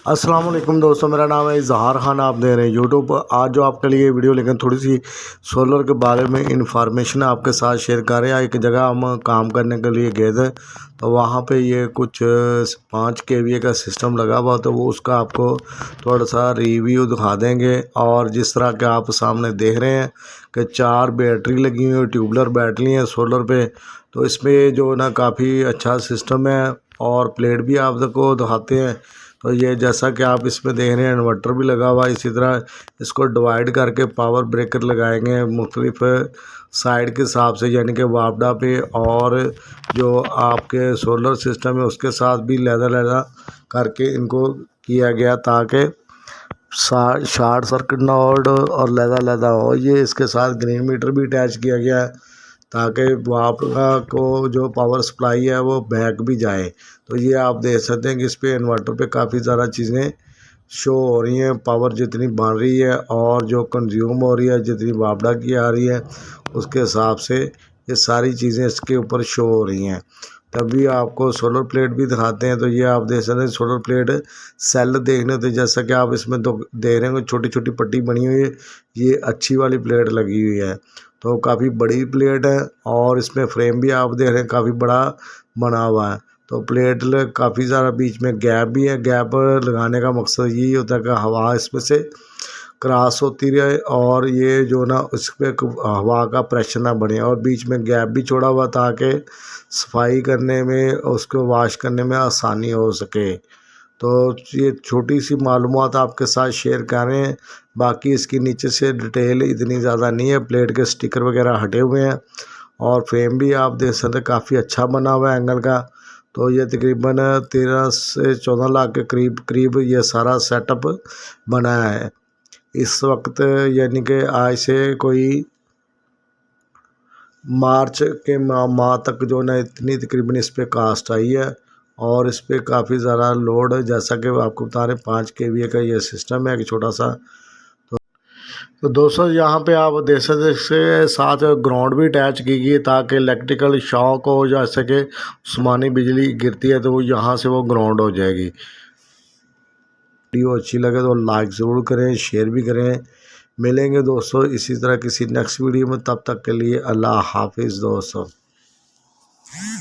अस्सलाम वालेकुम दोस्तों, मेरा नाम है इजहार खान। आप दे रहे हैं यूट्यूब। आज जो आपके लिए वीडियो लेकर थोड़ी सी सोलर के बारे में इंफॉर्मेशन आपके साथ शेयर कर रहे हैं। एक जगह हम काम करने के लिए गए थे, तो वहाँ पे ये कुछ 5 kVA का सिस्टम लगा हुआ, तो वो उसका आपको थोड़ा सा रिव्यू दिखा देंगे। और जिस तरह के आप सामने देख रहे हैं कि 4 बैटरी लगी हुई, ट्यूबलर बैटरी हैं सोलर पे। तो इसमें जो ना काफ़ी अच्छा सिस्टम है और प्लेट भी आपको दिखाते हैं। तो ये जैसा कि आप इसमें देख रहे हैं, इन्वर्टर भी लगा हुआ है। इसी तरह इसको डिवाइड करके पावर ब्रेकर लगाएंगे मुख्तलिफ साइड के हिसाब से, यानी कि वापडा पे और जो आपके सोलर सिस्टम है उसके साथ भी लहदा करके इनको किया गया, ताकि शार्ट सर्किट ना हो और लहदा हो। ये इसके साथ ग्रीन मीटर भी अटैच किया गया है, ताकि आपका को जो पावर सप्लाई है वो बैक भी जाए। तो ये आप देख सकते हैं कि इस पे इन्वर्टर पे काफ़ी ज़्यादा चीज़ें शो हो रही हैं, पावर जितनी बन रही है और जो कंज्यूम हो रही है, जितनी वापडा की आ रही है, उसके हिसाब से ये सारी चीज़ें इसके ऊपर शो हो रही हैं। तभी आपको सोलर प्लेट भी दिखाते हैं। तो ये आप देख सकते हैं सोलर प्लेट सेल देखने, तो जैसा कि आप इसमें तो देख रहे हैं छोटी छोटी पट्टी बनी हुई है, ये अच्छी वाली प्लेट लगी हुई है। तो काफ़ी बड़ी प्लेट है और इसमें फ्रेम भी आप देख रहे हैं काफ़ी बड़ा बना हुआ है। तो प्लेट काफ़ी ज़्यादा बीच में गैप भी है। गैप लगाने का मकसद यही होता है कि हवा इसमें से क्रॉस होती रहे और ये जो ना उस पर हवा का प्रेशर ना बढ़े। और बीच में गैप भी छोड़ा हुआ ताकि सफाई करने में, उसको वॉश करने में आसानी हो सके। तो ये छोटी सी मालूमात आपके साथ शेयर कर रहे हैं। बाकी इसकी नीचे से डिटेल इतनी ज़्यादा नहीं है। प्लेट के स्टिकर वगैरह हटे हुए हैं और फ्रेम भी आप देख सकते हैं काफ़ी अच्छा बना हुआ है एंगल का। तो ये तकरीबन 13 से 14 लाख के करीब ये सारा सेटअप बना है इस वक्त। यानी कि आज से कोई मार्च के माह तक जो ना इतनी तकरीबन इस पर कास्ट आई है। और इस पर काफ़ी ज़्यादा लोड है, जैसा कि आपको बता रहे 5 kVA का ये सिस्टम है, एक छोटा सा। तो दोस्तों यहाँ पे आप देख सकते हैं इसके साथ ग्राउंड भी अटैच की गई है, ताकि इलेक्ट्रिकल शॉक हो जा सके। आसमानी बिजली गिरती है तो वो यहाँ से वो ग्राउंड हो जाएगी। वीडियो अच्छी लगे तो लाइक ज़रूर करें, शेयर भी करें। मिलेंगे दोस्तों इसी तरह किसी नेक्स्ट वीडियो में, तब तक के लिए अल्लाह हाफिज़ दोस्तों।